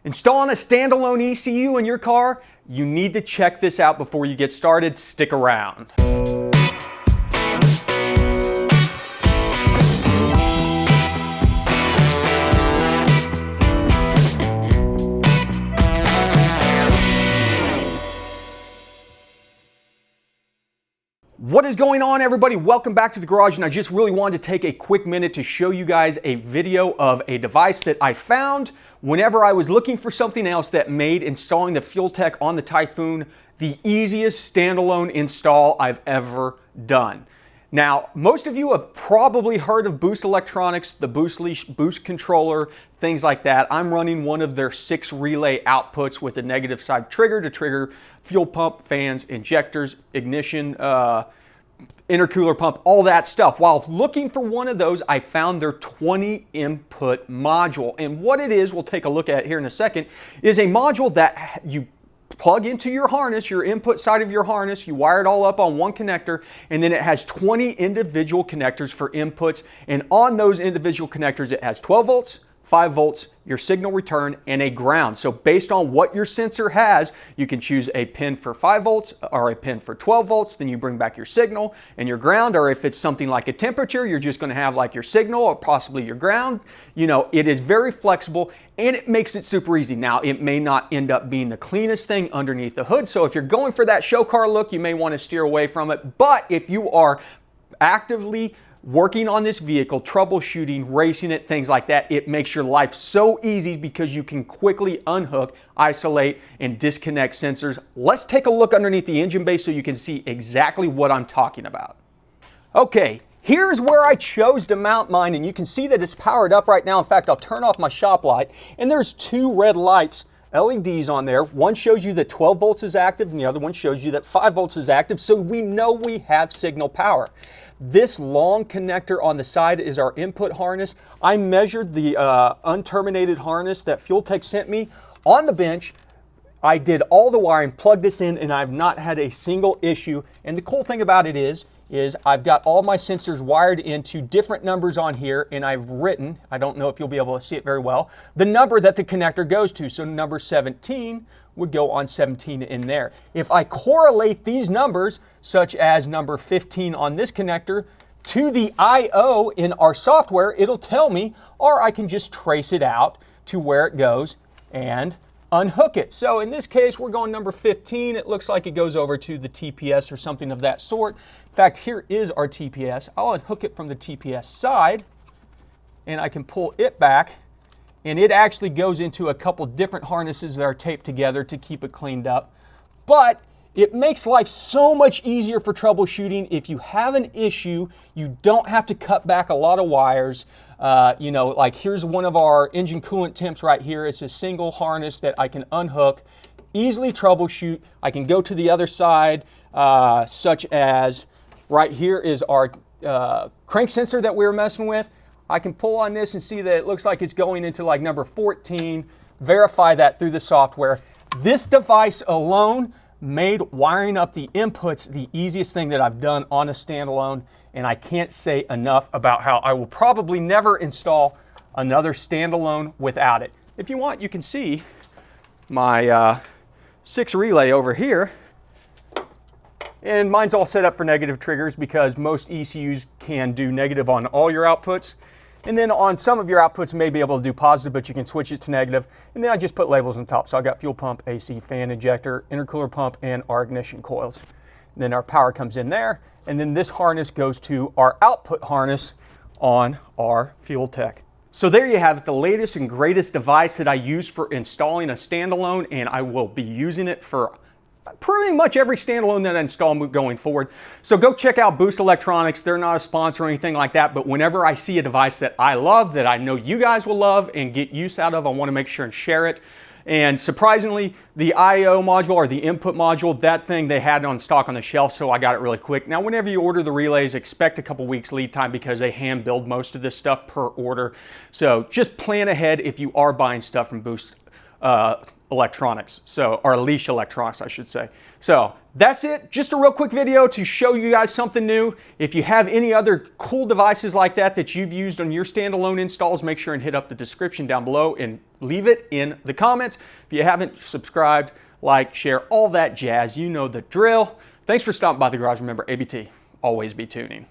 Installing a standalone ECU in your car? You need to check this out before you get started. Stick around. What is going on, everybody? Welcome back to the garage, and I just really wanted to take a quick minute to show you guys a video of a device that I found whenever I was looking for something else that made installing the Fuel Tech on the Typhoon the easiest standalone install I've ever done. Now, most of you have probably heard of Boost Electronics, the Boost Leash, Boost Controller, things like that. I'm running one of their 6 relay outputs with a negative side trigger to trigger fuel pump, fans, injectors, ignition, intercooler pump, all that stuff. While looking for one of those, I found their 20 input module. And what it is, we'll take a look at here in a second, is a module that you plug into your harness, your input side of your harness, you wire it all up on one connector, and then it has 20 individual connectors for inputs. And on those individual connectors, it has 12 volts, 5 volts, your signal return, and a ground. So based on what your sensor has, you can choose a pin for 5 volts or a pin for 12 volts. Then you bring back your signal and your ground. Or if it's something like a temperature, you're just going to have like your signal or possibly your ground. You know, it is very flexible and it makes it super easy. Now, it may not end up being the cleanest thing underneath the hood. So if you're going for that show car look, you may want to steer away from it. But if you are actively working on this vehicle, troubleshooting, racing it, things like that, it makes your life so easy because you can quickly unhook, isolate, and disconnect sensors. Let's take a look underneath the engine bay so you can see exactly what I'm talking about. Okay, here's where I chose to mount mine, and you can see that it's powered up right now. In fact, I'll turn off my shop light, and there's 2 red lights, LEDs on there. One shows you that 12 volts is active, and the other one shows you that 5 volts is active, so we know we have signal power. This long connector on the side is our input harness. I measured the unterminated harness that Fuel Tech sent me on the bench. I did all the wiring, plugged this in, and I've not had a single issue. And the cool thing about it is I've got all my sensors wired into different numbers on here, and I've written, I don't know if you'll be able to see it very well, the number that the connector goes to. So number 17 would go on 17 in there. If I correlate these numbers, such as number 15 on this connector, to the I/O in our software, it'll tell me, or I can just trace it out to where it goes and unhook it. So in this case, we're going number 15. It looks like it goes over to the TPS or something of that sort. In fact, here is our TPS. I'll unhook it from the TPS side, and I can pull it back, and it actually goes into a couple different harnesses that are taped together to keep it cleaned up. But it makes life so much easier for troubleshooting. If you have an issue, you don't have to cut back a lot of wires. You know, like here's one of our engine coolant temps right here. It's a single harness that I can unhook, easily troubleshoot. I can go to the other side, such as right here is our crank sensor that we were messing with. I can pull on this and see that it looks like it's going into like number 14, verify that through the software. This device alone made wiring up the inputs the easiest thing that I've done on a standalone, and I can't say enough about how I will probably never install another standalone without it. If you want, you can see my 6 relay over here, and mine's all set up for negative triggers because most ECUs can do negative on all your outputs. And then on some of your outputs, may be able to do positive, but you can switch it to negative. And then I just put labels on top. So I got fuel pump, AC, fan, injector, intercooler pump, and our ignition coils. And then our power comes in there. And then this harness goes to our output harness on our Fuel Tech. So there you have it, the latest and greatest device that I use for installing a standalone, and I will be using it for pretty much every standalone that I install going forward. So go check out Boost Electronics. They're not a sponsor or anything like that, but whenever I see a device that I love, that I know you guys will love and get use out of, I want to make sure and share it. And surprisingly, the I/O module or the input module, that thing they had on stock on the shelf, so I got it really quick. Now, whenever you order the relays, expect a couple weeks lead time because they hand build most of this stuff per order. So just plan ahead if you are buying stuff from Boost electronics, or Leash Electronics, I should say. So that's it. Just a real quick video to show you guys something new. If you have any other cool devices like that that you've used on your standalone installs, make sure and hit up the description down below and leave it in the comments. If you haven't subscribed, like, share, all that jazz, you know the drill. Thanks for stopping by the garage. Remember, ABT, always be tuning.